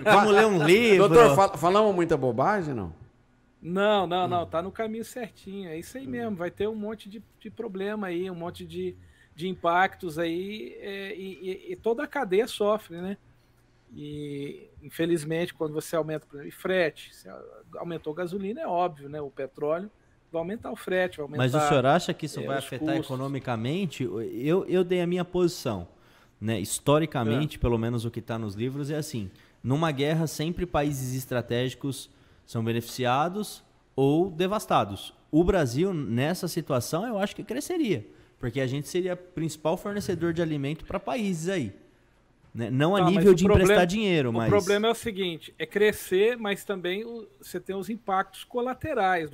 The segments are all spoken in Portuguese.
Vamos ler um livro. Doutor, falamos muita bobagem, não? Não, tá no caminho certinho. É isso aí mesmo. Vai ter um monte de problema aí, um monte de impactos aí, e toda a cadeia sofre, né? E infelizmente, quando você aumenta o frete, se aumentou a gasolina, é óbvio, né? O petróleo vai aumentar o frete, vai aumentar. Mas o senhor acha que isso vai os afetar custos economicamente? Eu dei a minha posição, né? Historicamente, pelo menos o que está nos livros é assim: numa guerra, sempre países estratégicos são beneficiados ou devastados. O Brasil, nessa situação, eu acho que cresceria, porque a gente seria principal fornecedor de alimento para países aí. Né? Não a nível de emprestar dinheiro, mas... O problema é o seguinte, é crescer, mas também você tem os impactos colaterais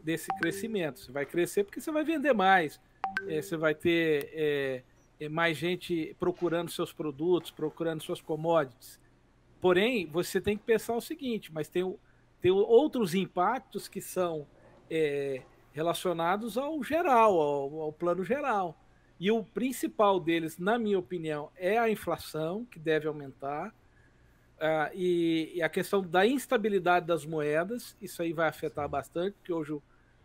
desse crescimento. Você vai crescer porque você vai vender mais, você vai ter mais gente procurando seus produtos, procurando suas commodities. Porém, você tem que pensar o seguinte, mas tem outros impactos que são relacionados ao geral, ao plano geral. E o principal deles, na minha opinião, é a inflação, que deve aumentar, e a questão da instabilidade das moedas. Isso aí vai afetar bastante, porque hoje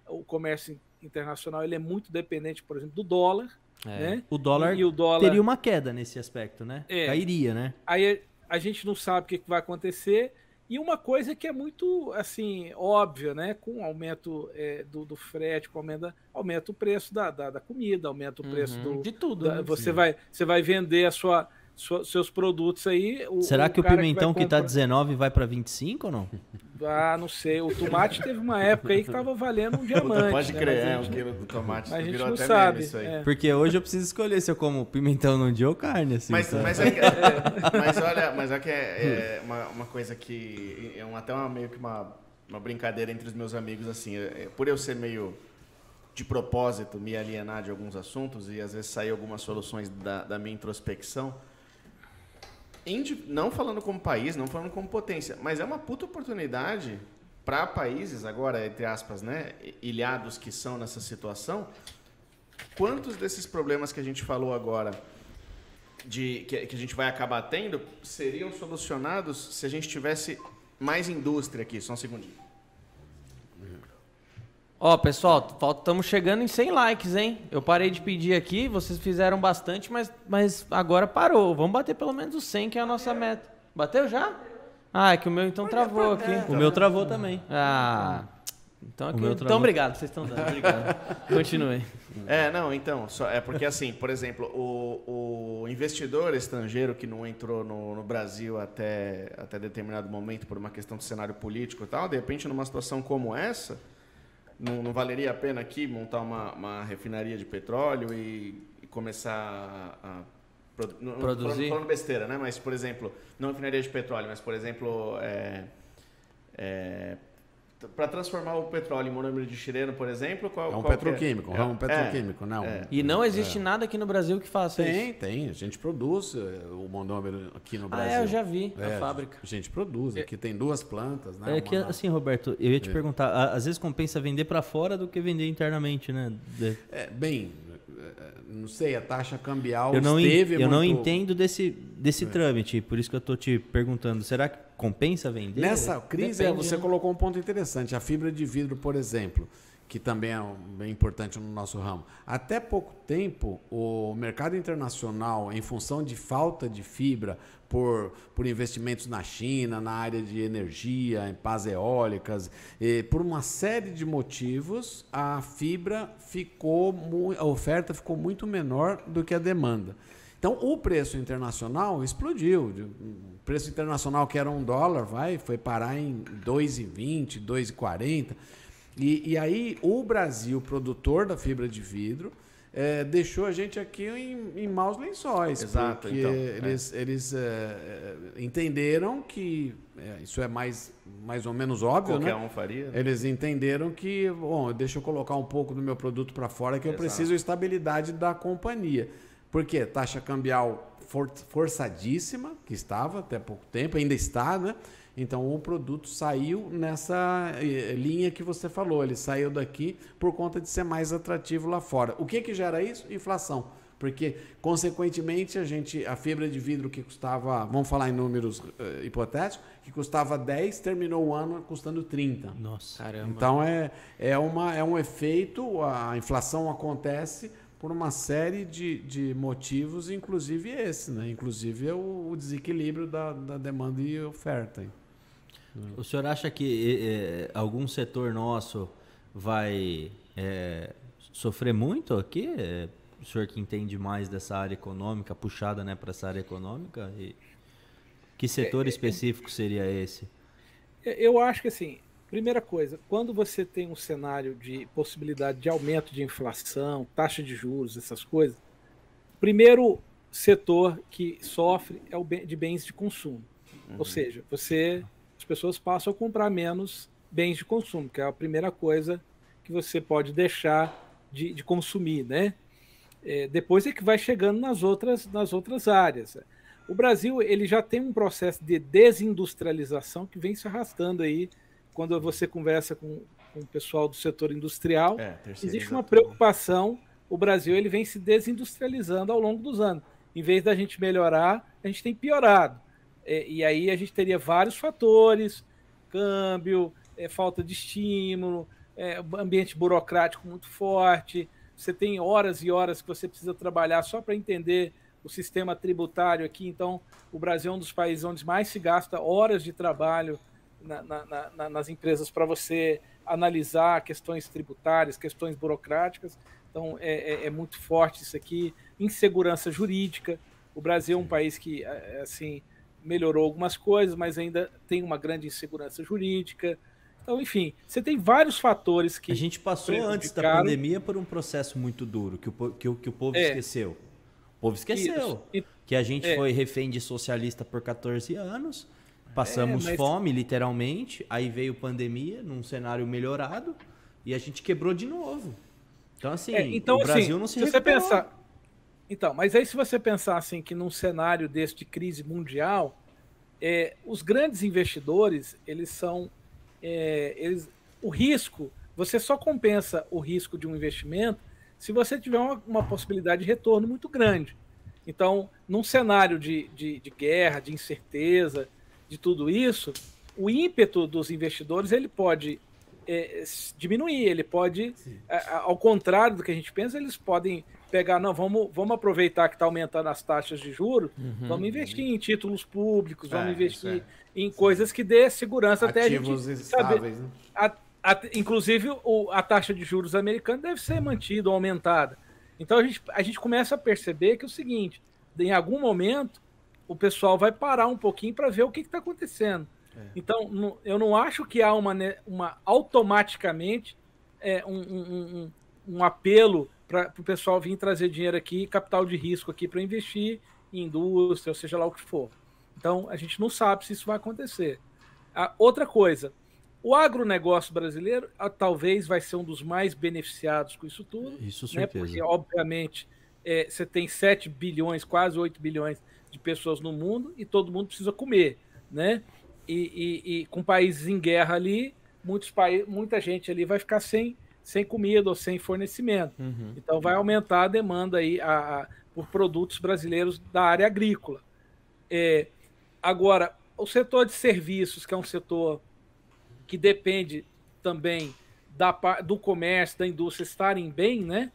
o comércio internacional ele é muito dependente, por exemplo, do dólar. Né? O dólar teria uma queda nesse aspecto, né? Cairia, né? Aí a gente não sabe o que vai acontecer. E uma coisa que é muito assim óbvia, né? Com o aumento do frete, aumenta o preço da comida, aumenta o preço de tudo. Né? Você vai vender seus produtos aí. Será que o pimentão que tá 19 vai para 25 ou não? Não sei. O tomate teve uma época aí que tava valendo um diamante. Pode crer, um quilo do tomate. Mas a gente não sabe. Isso aí. Porque hoje eu preciso escolher se eu como pimentão num dia ou carne. Assim, mas olha que é uma coisa que é meio que uma brincadeira entre os meus amigos, assim. Por eu ser meio de propósito me alienar de alguns assuntos e às vezes sair algumas soluções da minha introspecção, não falando como país, não falando como potência, mas é uma puta oportunidade para países agora, entre aspas, né, ilhados que são nessa situação. Quantos desses problemas que a gente falou agora, que a gente vai acabar tendo, seriam solucionados se a gente tivesse mais indústria aqui? Só um segundinho. Ó, pessoal, estamos chegando em 100 likes, hein? Eu parei de pedir aqui, vocês fizeram bastante, mas agora parou. Vamos bater pelo menos os 100, que é a nossa meta. Bateu já? É que o meu então travou aqui. O meu travou também. Então obrigado, vocês estão dando. Obrigado. Continue. É porque assim, por exemplo, o investidor estrangeiro que não entrou no Brasil até determinado momento por uma questão de cenário político e tal, de repente numa situação como essa, não valeria a pena aqui montar uma refinaria de petróleo e começar a produzir? Não falando besteira, né? Mas, por exemplo, não refinaria de petróleo, mas, por exemplo, para transformar o petróleo em monômero de xileno, por exemplo... um petroquímico, ramo petroquímico, não. E não existe nada aqui no Brasil que faça isso? Tem. A gente produz o monômero aqui no Brasil. Eu já vi na fábrica. A gente produz. Aqui tem 2 plantas, né? Assim, Roberto, eu ia te perguntar, às vezes compensa vender para fora do que vender internamente, né? Não sei, a taxa cambial eu não entendo desse trâmite, por isso que eu estou te perguntando, será que compensa vender? Nessa crise, você colocou um ponto interessante, a fibra de vidro, por exemplo, que também é bem importante no nosso ramo. Até pouco tempo, o mercado internacional, em função de falta de fibra, por investimentos na China, na área de energia, em pás eólicas, por uma série de motivos, a oferta ficou muito menor do que a demanda. Então, o preço internacional explodiu. O preço internacional, que era $1, foi parar em 2,20, 2,40. E aí, o Brasil, produtor da fibra de vidro, deixou a gente aqui em maus lençóis. Exato. Porque eles entenderam que... isso é mais ou menos óbvio, qualquer né? um faria. Eles entenderam que, deixa eu colocar um pouco do meu produto para fora, que eu preciso estabilidade da companhia. Por quê? Taxa cambial forçadíssima, que estava até pouco tempo, ainda está, né? Então o produto saiu nessa linha que você falou, ele saiu daqui por conta de ser mais atrativo lá fora. O que gera isso? Inflação. Porque, consequentemente, a fibra de vidro que custava, vamos falar em números hipotéticos, que custava 10, terminou o ano custando 30. Nossa. Caramba. Então é um efeito, a inflação acontece por uma série de motivos, inclusive esse, né? Inclusive o desequilíbrio da demanda e oferta. O senhor acha que algum setor nosso vai sofrer muito aqui? O senhor que entende mais dessa área econômica, puxada, né, para essa área econômica, e que setor específico seria esse? Eu acho que, assim, primeira coisa, quando você tem um cenário de possibilidade de aumento de inflação, taxa de juros, essas coisas, o primeiro setor que sofre é o de bens de consumo. Ou seja, as pessoas passam a comprar menos bens de consumo, que é a primeira coisa que você pode deixar de consumir, né? Depois é que vai chegando nas outras áreas. O Brasil ele já tem um processo de desindustrialização que vem se arrastando aí. Quando você conversa com o pessoal do setor industrial, existe uma preocupação. O Brasil ele vem se desindustrializando ao longo dos anos. Em vez da gente melhorar, a gente tem piorado. E aí a gente teria vários fatores, câmbio, falta de estímulo, ambiente burocrático muito forte. Você tem horas e horas que você precisa trabalhar só para entender o sistema tributário aqui. Então, o Brasil é um dos países onde mais se gasta horas de trabalho nas empresas para você analisar questões tributárias, questões burocráticas. Então, é muito forte isso aqui. Insegurança jurídica. O Brasil é um país que, assim, melhorou algumas coisas, mas ainda tem uma grande insegurança jurídica. Então, enfim, você tem vários fatores que... A gente passou antes da pandemia por um processo muito duro, que o povo esqueceu. O povo esqueceu. Que a gente foi refém de socialista por 14 anos, passamos fome, literalmente, aí veio pandemia, num cenário melhorado, e a gente quebrou de novo. Então, assim, então, o Brasil não se recuperou. Então, mas aí se você pensar assim, que num cenário desse de crise mundial, os grandes investidores, eles são... o risco, você só compensa o risco de um investimento se você tiver uma possibilidade de retorno muito grande. Então, num cenário de guerra, de incerteza, de tudo isso, o ímpeto dos investidores ele pode diminuir, ele pode, ao contrário do que a gente pensa, eles podem pegar, não, vamos aproveitar que está aumentando as taxas de juros, vamos investir em títulos públicos, vamos investir em coisas que dê segurança até ativos a gente estáveis, saber. Né? Inclusive, a taxa de juros americana deve ser mantida ou aumentada. Então, a gente começa a perceber que é o seguinte, em algum momento, o pessoal vai parar um pouquinho para ver o que está acontecendo. Então, eu não acho que há automaticamente um apelo para o pessoal vir trazer dinheiro aqui, capital de risco aqui para investir em indústria, ou seja lá o que for. Então, a gente não sabe se isso vai acontecer. Outra coisa, o agronegócio brasileiro talvez vai ser um dos mais beneficiados com isso tudo. Isso, certeza. Porque, obviamente, você tem 7 bilhões, quase 8 bilhões de pessoas no mundo e todo mundo precisa comer, né? E com países em guerra ali, muita gente ali vai ficar sem comida ou sem fornecimento. Então vai aumentar a demanda aí por produtos brasileiros da área agrícola. Agora, o setor de serviços, que é um setor que depende também do comércio, da indústria estarem bem, né?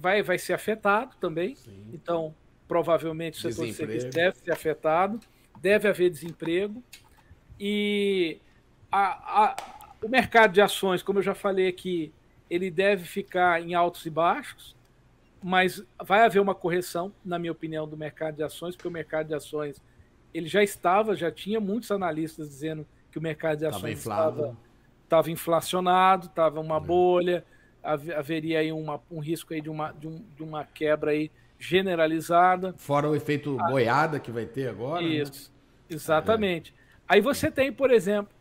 Vai ser afetado também. Sim. Então, provavelmente, o setor de serviços deve ser afetado, deve haver desemprego. E o mercado de ações, como eu já falei aqui, ele deve ficar em altos e baixos, mas vai haver uma correção, na minha opinião, do mercado de ações, porque o mercado de ações ele já tinha muitos analistas dizendo que o mercado de ações estava inflacionado, estava uma bolha, haveria aí um risco aí de uma quebra aí generalizada. Fora o efeito boiada que vai ter agora. Isso, né? Exatamente. Aí você tem, por exemplo,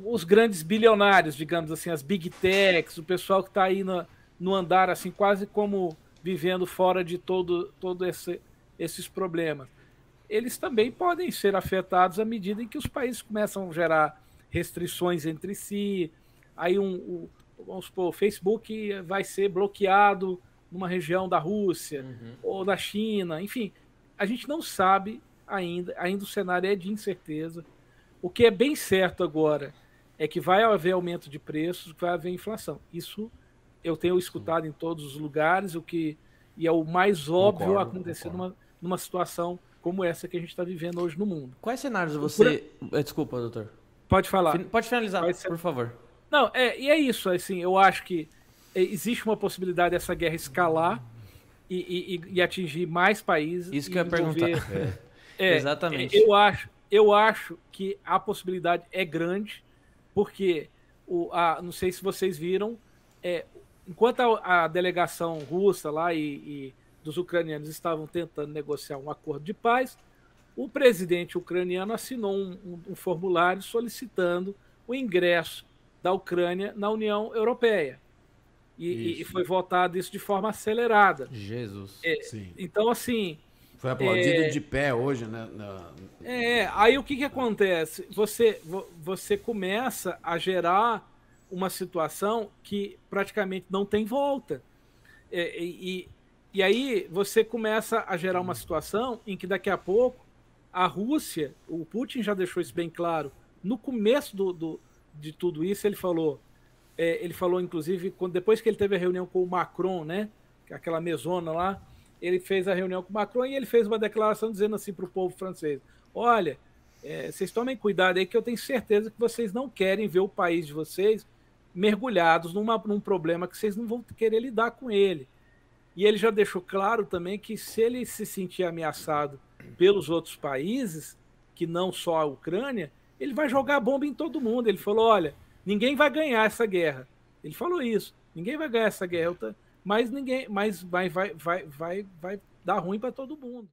os grandes bilionários, digamos assim, as big techs, o pessoal que está aí no andar, assim, quase como vivendo fora de todo esses problemas. Eles também podem ser afetados à medida em que os países começam a gerar restrições entre si. Aí, vamos supor, o Facebook vai ser bloqueado numa região da Rússia ou da China. Enfim, a gente não sabe ainda o cenário é de incerteza. O que é bem certo agora é que vai haver aumento de preços, vai haver inflação. Isso eu tenho escutado em todos os lugares, e é o mais óbvio acontecer numa situação como essa que a gente está vivendo hoje no mundo. Quais cenários você... Desculpa, doutor. Pode falar. Pode finalizar, por favor. Não, e é isso. Assim, eu acho que existe uma possibilidade dessa guerra escalar e atingir mais países. Isso que eu ia perguntar. Exatamente. Eu acho que a possibilidade é grande, porque não sei se vocês viram, enquanto a delegação russa lá e dos ucranianos estavam tentando negociar um acordo de paz, o presidente ucraniano assinou um formulário solicitando o ingresso da Ucrânia na União Europeia. E foi votado isso de forma acelerada. Jesus. Sim. Então, assim... Foi aplaudido de pé hoje, né? Aí o que acontece? Você começa a gerar uma situação que praticamente não tem volta. E aí você começa a gerar uma situação em que daqui a pouco a Rússia, o Putin já deixou isso bem claro, no começo de tudo isso ele falou inclusive, depois que ele teve a reunião com o Macron, né, aquela mesona lá, ele fez a reunião com o Macron e ele fez uma declaração dizendo assim para o povo francês: olha, vocês tomem cuidado aí que eu tenho certeza que vocês não querem ver o país de vocês mergulhados num problema que vocês não vão querer lidar com ele. E ele já deixou claro também que se ele se sentir ameaçado pelos outros países, que não só a Ucrânia, ele vai jogar bomba em todo mundo. Ele falou, olha, ninguém vai ganhar essa guerra. Ele falou isso, ninguém vai ganhar essa guerra, mas vai dar ruim para todo mundo.